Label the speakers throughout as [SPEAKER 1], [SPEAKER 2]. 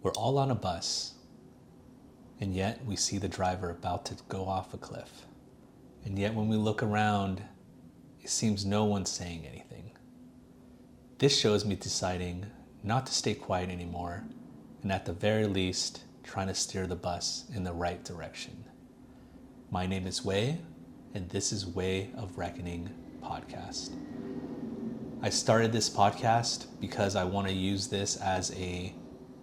[SPEAKER 1] We're all on a bus, and yet we see the driver about to go off a cliff. And yet when we look around, it seems no one's saying anything. This shows me deciding not to stay quiet anymore, and at the very least, trying to steer the bus in the right direction. My name is Wei, and this is Way of Reckoning podcast. I started this podcast because I want to use this as a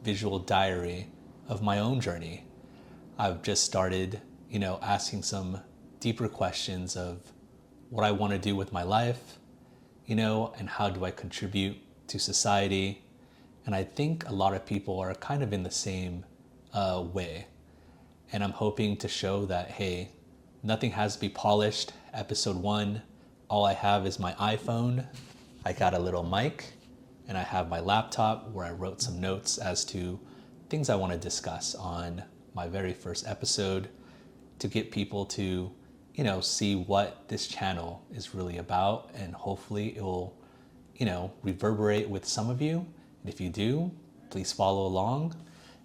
[SPEAKER 1] visual diary of my own journey. I've just started, asking some deeper questions of what I want to do with my life, and how do I contribute to society. And I think a lot of people are kind of in the same way. And I'm hoping to show that, hey, nothing has to be polished. Episode 1, all I have is my iPhone. I got a little mic, and I have my laptop where I wrote some notes as to things I want to discuss on my very first episode to get people to, see what this channel is really about. And hopefully it will, reverberate with some of you. And if you do, please follow along.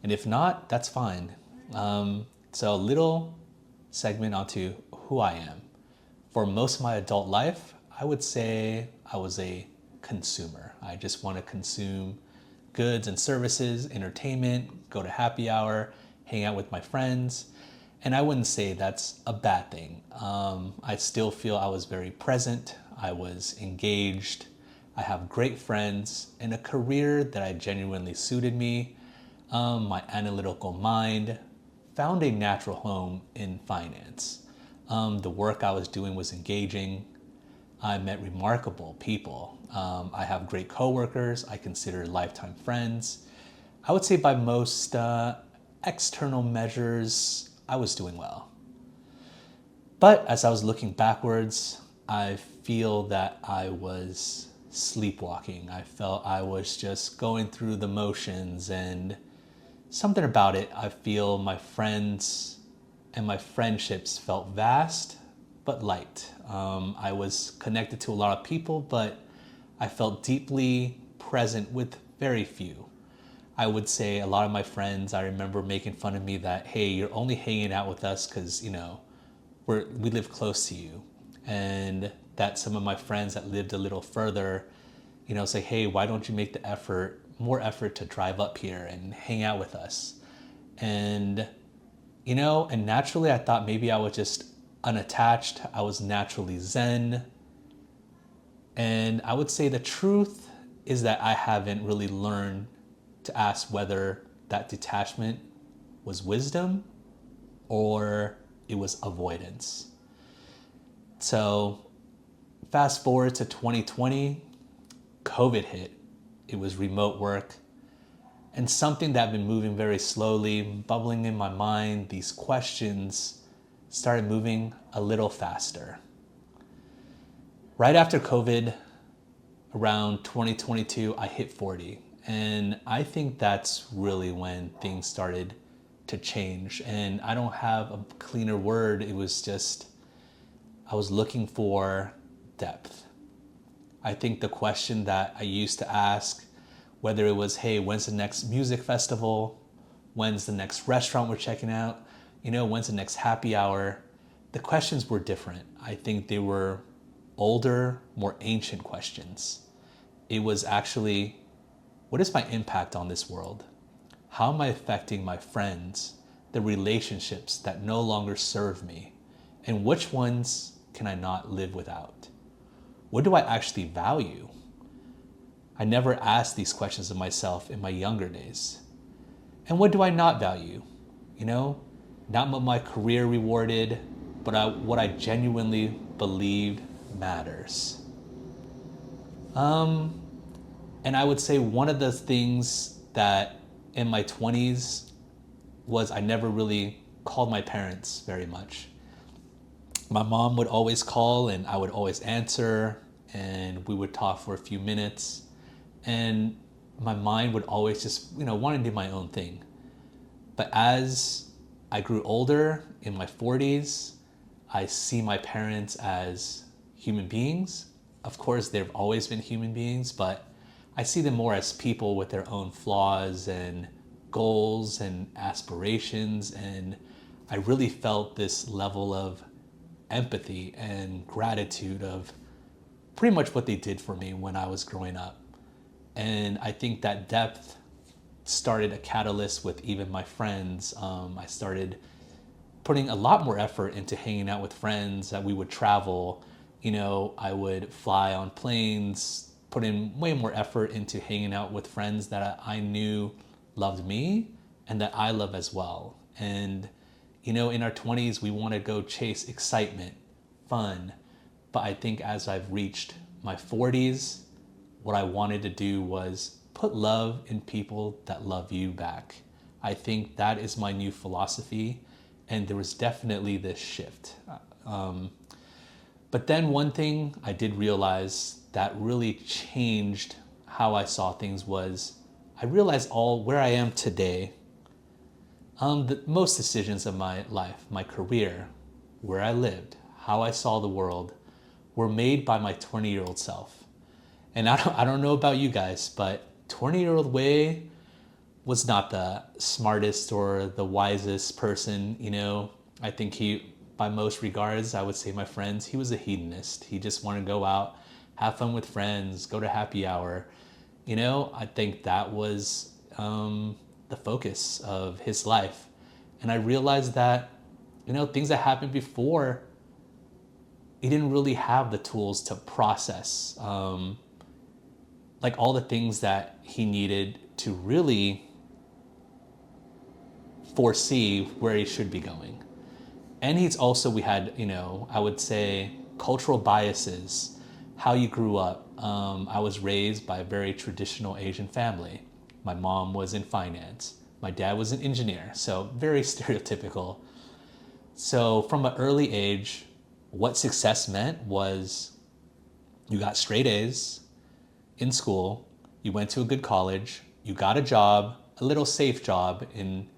[SPEAKER 1] And if not, that's fine. So a little segment onto who I am. For most of my adult life, I would say I was a consumer. I just want to consume goods and services, entertainment, go to happy hour, hang out with my friends. And I wouldn't say that's a bad thing. I still feel I was very present. I was engaged. I have great friends and a career that I genuinely suited me. My analytical mind found a natural home in finance. The work I was doing was engaging. I met remarkable people. I have great coworkers I consider lifetime friends. I would say by most external measures, I was doing well. But as I was looking backwards, I feel that I was sleepwalking. I felt I was just going through the motions, and something about it, I feel my friends and my friendships felt vast but light. I was connected to a lot of people, but I felt deeply present with very few. I would say a lot of my friends, I remember making fun of me that, hey, you're only hanging out with us because, we live close to you. And that some of my friends that lived a little further, say, hey, why don't you make the more effort to drive up here and hang out with us? And, and naturally I thought maybe I was just unattached. I was naturally zen. And I would say the truth is that I haven't really learned to ask whether that detachment was wisdom or it was avoidance. So fast forward to 2020, COVID hit. It was remote work. And something that had been moving very slowly, bubbling in my mind, these questions started moving a little faster. Right after COVID, around 2022, I hit 40. And I think that's really when things started to change. And I don't have a cleaner word. It was just, I was looking for depth. I think the question that I used to ask, whether it was, hey, when's the next music festival? When's the next restaurant we're checking out? When's the next happy hour? The questions were different. I think they were older, more ancient questions. It was actually, what is my impact on this world? How am I affecting my friends, the relationships that no longer serve me? And which ones can I not live without? What do I actually value? I never asked these questions of myself in my younger days. And what do I not value? Not what my career rewarded, but what I genuinely believed matters. And I would say one of the things that in my 20s was I never really called my parents very much. My mom would always call and I would always answer, and we would talk for a few minutes. And my mind would always just, want to do my own thing. But as I grew older, in my 40s, I see my parents as human beings. Of course, they've always been human beings, but I see them more as people with their own flaws and goals and aspirations, and I really felt this level of empathy and gratitude of pretty much what they did for me when I was growing up. And I think that depth started a catalyst with even my friends. I started putting a lot more effort into hanging out with friends, that we would travel. I would fly on planes, put in way more effort into hanging out with friends that I knew loved me and that I love as well. And, in our 20s, we want to go chase excitement, fun. But I think as I've reached my 40s, what I wanted to do was put love in people that love you back. I think that is my new philosophy. And there was definitely this shift. But then one thing I did realize that really changed how I saw things was I realized where I am today. Most decisions of my life, my career, where I lived, how I saw the world, were made by my 20-year-old self. And I don't know about you guys, but 20-year-old Wei was not the smartest or the wisest person. I think by most regards, I would say my friends, he was a hedonist. He just wanted to go out, have fun with friends, go to happy hour. I think that was the focus of his life. And I realized that, things that happened before, he didn't really have the tools to process like all the things that he needed to really foresee where he should be going. And we had, I would say cultural biases, how you grew up. I was raised by a very traditional Asian family. My mom was in finance. My dad was an engineer, so very stereotypical. So from an early age, what success meant was you got straight A's in school, you went to a good college, you got a job, a little safe job in,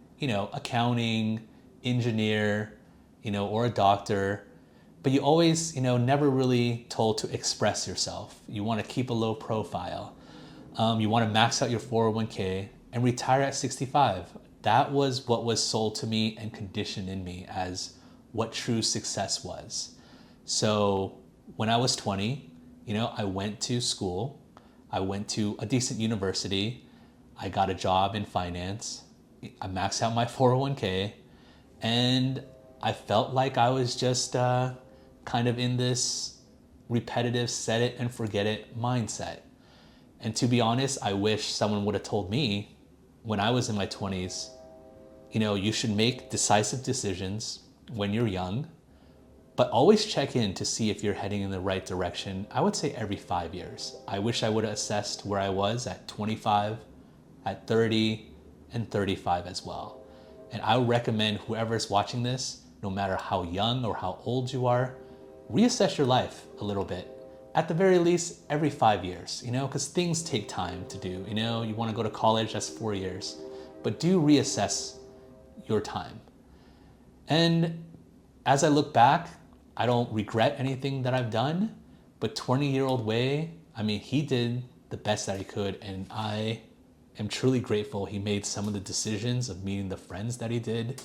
[SPEAKER 1] accounting, engineer, or a doctor, but you always, never really told to express yourself. You want to keep a low profile. You want to max out your 401k and retire at 65. That was what was sold to me and conditioned in me as what true success was. So when I was 20, I went to school. I went to a decent university. I got a job in finance. I maxed out my 401k. And I felt like I was just kind of in this repetitive set it and forget it mindset. And to be honest, I wish someone would have told me when I was in my 20s, you should make decisive decisions when you're young, but always check in to see if you're heading in the right direction. I would say every 5 years. I wish I would have assessed where I was at 25, at 30, and 35 as well. And I would recommend whoever's watching this, no matter how young or how old you are, reassess your life a little bit. At the very least, every 5 years, because things take time to do. You want to go to college, that's 4 years. But do reassess your time. And as I look back, I don't regret anything that I've done, but 20-year-old Wei, he did the best that he could, and I am truly grateful he made some of the decisions of meeting the friends that he did,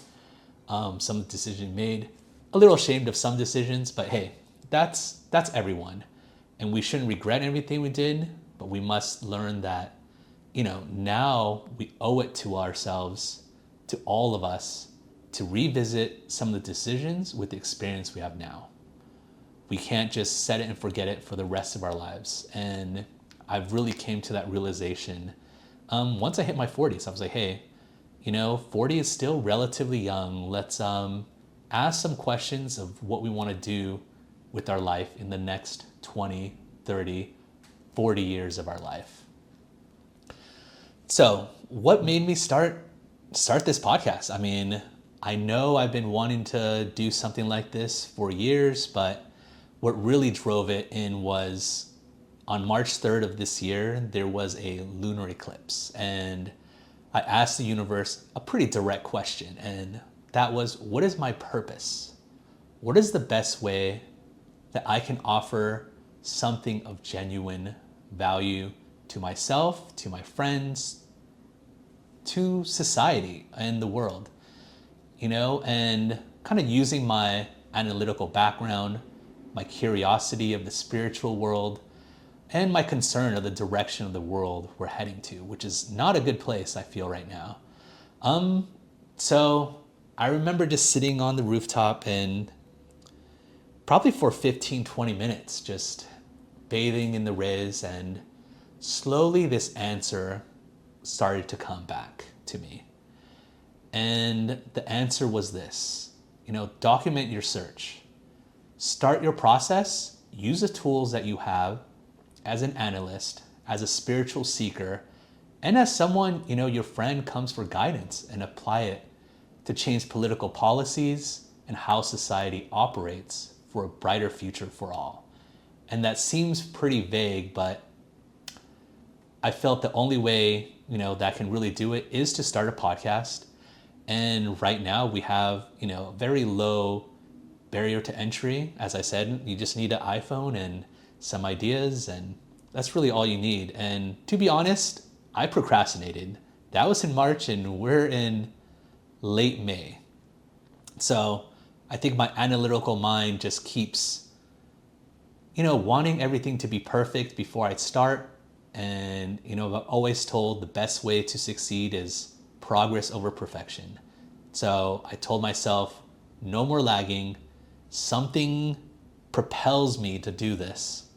[SPEAKER 1] some of the decisions he made. A little ashamed of some decisions, but hey, that's everyone. And we shouldn't regret everything we did, but we must learn that, now we owe it to ourselves, to all of us, to revisit some of the decisions with the experience we have now. We can't just set it and forget it for the rest of our lives. And I've really came to that realization. Once I hit my 40s, I was like, hey, 40 is still relatively young. Let's ask some questions of what we want to do with our life in the next 20, 30, 40 years of our life. So what made me start this podcast? I know I've been wanting to do something like this for years, but what really drove it in was on March 3rd of this year, there was a lunar eclipse. And I asked the universe a pretty direct question, and that was, what is my purpose? What is the best way that I can offer something of genuine value to myself, to my friends, to society and the world, and kind of using my analytical background, my curiosity of the spiritual world, and my concern of the direction of the world we're heading to, which is not a good place, I feel, right now. So I remember just sitting on the rooftop and probably for 15, 20 minutes, just bathing in the rays, and slowly this answer started to come back to me. And the answer was this, document your search. Start your process, use the tools that you have as an analyst, as a spiritual seeker, and as someone, your friend comes for guidance, and apply it to change political policies and how society operates for a brighter future for all. And that seems pretty vague, but I felt the only way, that can really do it is to start a podcast. And right now we have, a very low barrier to entry. As I said, you just need an iPhone and some ideas, and that's really all you need. And to be honest, I procrastinated. That was in March, and we're in late May. So I think my analytical mind just keeps, wanting everything to be perfect before I start. And, I've always told the best way to succeed is progress over perfection. So I told myself, no more lagging. Something propels me to do this.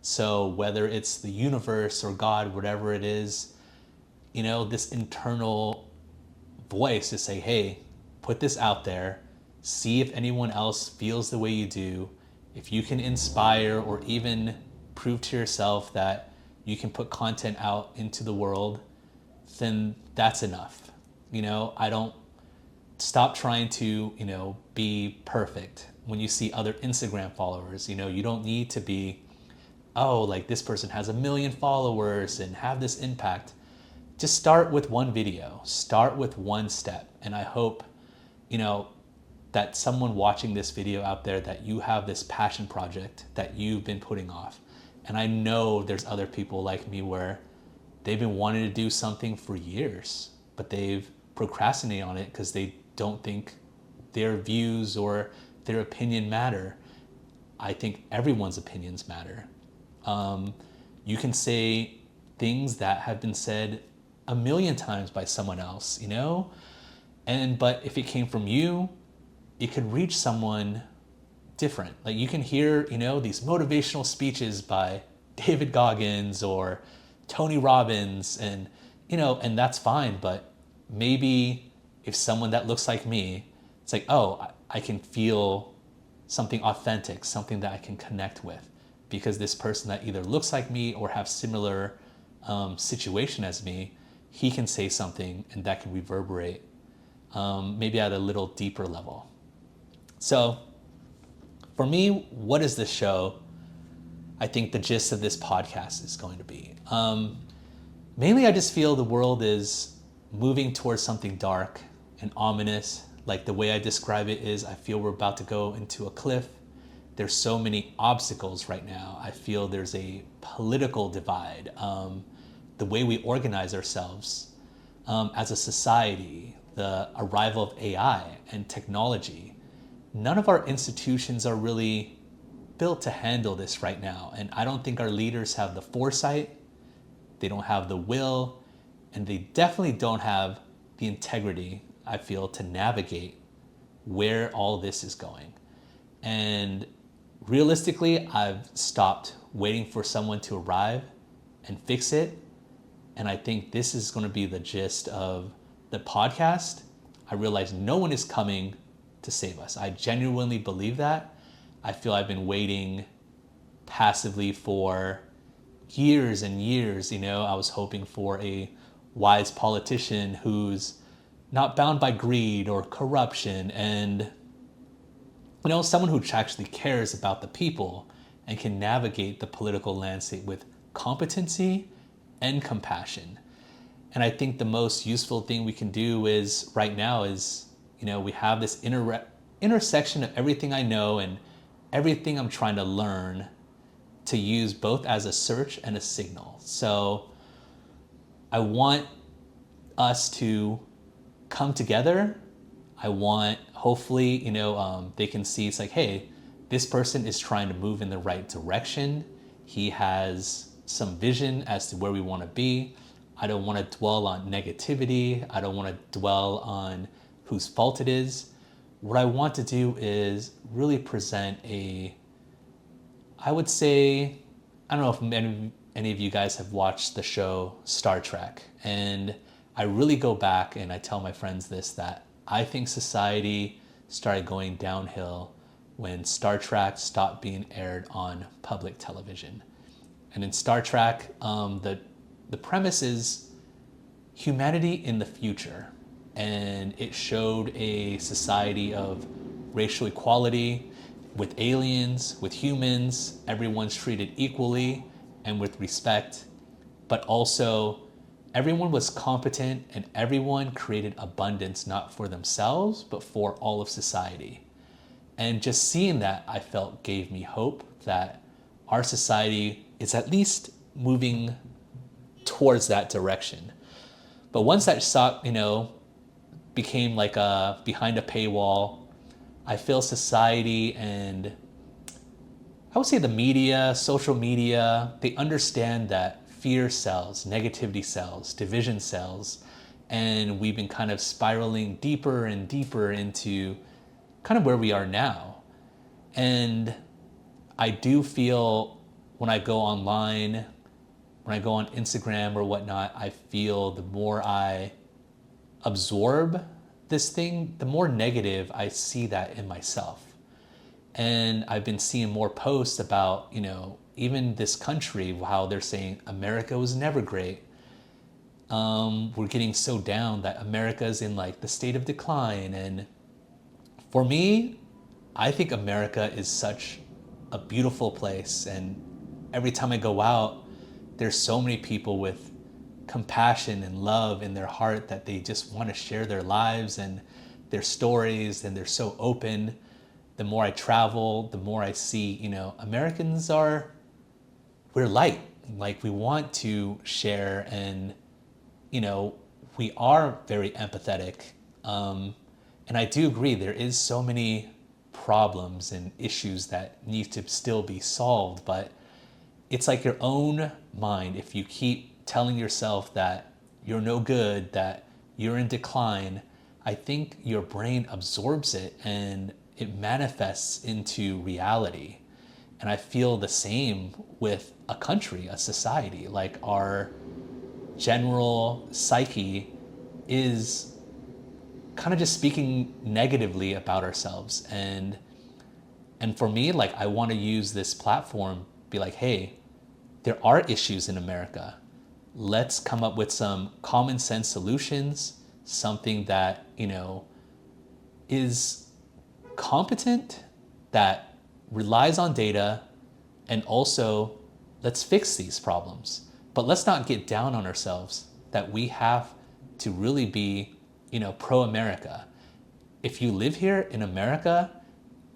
[SPEAKER 1] So whether it's the universe or God, whatever it is, this internal voice to say, hey, put this out there, see if anyone else feels the way you do. If you can inspire or even prove to yourself that you can put content out into the world, then that's enough. I don't stop trying to, be perfect. When you see other Instagram followers, you don't need to be, like this person has 1 million followers and have this impact. Just start with one video, start with one step. And I hope, that someone watching this video out there, that you have this passion project that you've been putting off. And I know there's other people like me where they've been wanting to do something for years, but they've procrastinated on it because they don't think their views or their opinion matter. I think everyone's opinions matter. You can say things that have been said 1 million times by someone else, but if it came from you, it could reach someone different. Like you can hear, these motivational speeches by David Goggins or Tony Robbins, and and that's fine. But maybe if someone that looks like me, it's like, I can feel something authentic, something that I can connect with, because this person that either looks like me or have similar situation as me, he can say something and that can reverberate maybe at a little deeper level. So for me, what is this show? I think the gist of this podcast is going to be. Mainly, I just feel the world is moving towards something dark and ominous. Like the way I describe it is, I feel we're about to go into a cliff. There's so many obstacles right now. I feel there's a political divide. The way we organize ourselves as a society, the arrival of AI and technology. None of our institutions are really built to handle this right now. And I don't think our leaders have the foresight, they don't have the will, and they definitely don't have the integrity, I feel, to navigate where all this is going. And realistically, I've stopped waiting for someone to arrive and fix it. And I think this is going to be the gist of the podcast. I realize no one is coming to save us. I genuinely believe that. I feel I've been waiting passively for years and years. I was hoping for a wise politician who's not bound by greed or corruption, and someone who actually cares about the people and can navigate the political landscape with competency and compassion. And I think the most useful thing we can do is right now is, we have this intersection of everything I know and everything I'm trying to learn to use both as a search and a signal. So I want us to come together. I want, hopefully, they can see it's like, hey, this person is trying to move in the right direction. He has some vision as to where we want to be. I don't want to dwell on negativity. I don't want to dwell on whose fault it is. What I want to do is really present I would say, I don't know if any of you guys have watched the show Star Trek. And I really go back and I tell my friends this, that I think society started going downhill when Star Trek stopped being aired on public television. And in Star Trek, the premise is humanity in the future. And it showed a society of racial equality with aliens, with humans, everyone's treated equally and with respect, but also everyone was competent and everyone created abundance, not for themselves, but for all of society. And just seeing that, I felt gave me hope that our society is at least moving towards that direction. But once that became like behind a paywall, I feel society and I would say the media, social media, they understand that fear sells, negativity sells, division sells, and we've been kind of spiraling deeper and deeper into kind of where we are now. And I do feel when I go online, when I go on Instagram or whatnot, I feel the more I absorb this thing, the more negative I see that in myself. And I've been seeing more posts about, even this country, how they're saying America was never great. We're getting so down that America's in like the state of decline. And for me, I think America is such a beautiful place. And every time I go out, there's so many people with compassion and love in their heart that they just want to share their lives and their stories, and they're so open. The more I travel, the more I see, Americans we're light. Like we want to share and, we are very empathetic. And I do agree there is so many problems and issues that need to still be solved, but it's like your own mind. If you keep telling yourself that you're no good, that you're in decline, I think your brain absorbs it and it manifests into reality. And I feel the same with a country, a society. Like our general psyche is kind of just speaking negatively about ourselves. And for me, like I want to use this platform, be like, hey, there are issues in America. Let's come up with some common sense solutions, something that, is competent, that relies on data, and also let's fix these problems. But let's not get down on ourselves that we have to really be, pro-America. If you live here in America,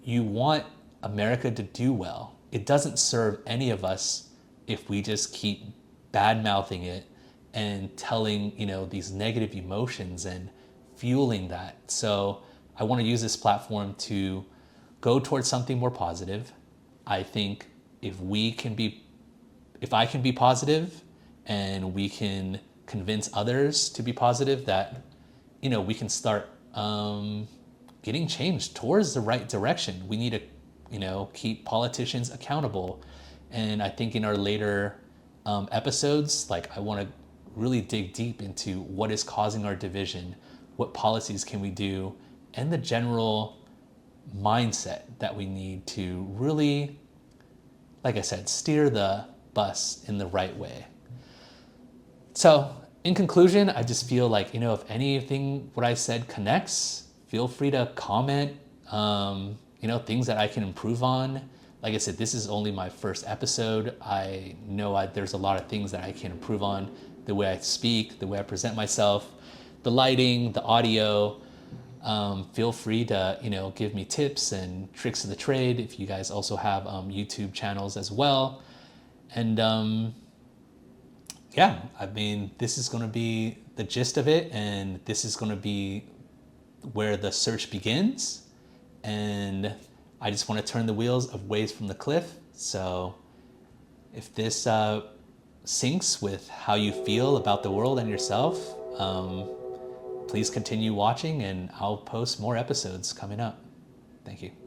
[SPEAKER 1] you want America to do well. It doesn't serve any of us if we just keep bad-mouthing it and telling, these negative emotions and fueling that. So I want to use this platform to go towards something more positive. I think if I can be positive and we can convince others to be positive, that, we can start getting change towards the right direction. We need to, keep politicians accountable. And I think in our later episodes, like I want to really dig deep into what is causing our division, what policies can we do, and the general mindset that we need to really, like I said, steer the bus in the right way. So in conclusion, I just feel like, if anything what I said connects, feel free to comment, things that I can improve on. Like I said, this is only my first episode. I know there's a lot of things that I can improve on, the way I speak, the way I present myself, the lighting, the audio. Feel free to, give me tips and tricks of the trade if you guys also have YouTube channels as well. And this is going to be the gist of it, and this is going to be where the search begins. And I just want to turn the wheels of Waves from the Cliff. So if this syncs with how you feel about the world and yourself, please continue watching, and I'll post more episodes coming up. Thank you.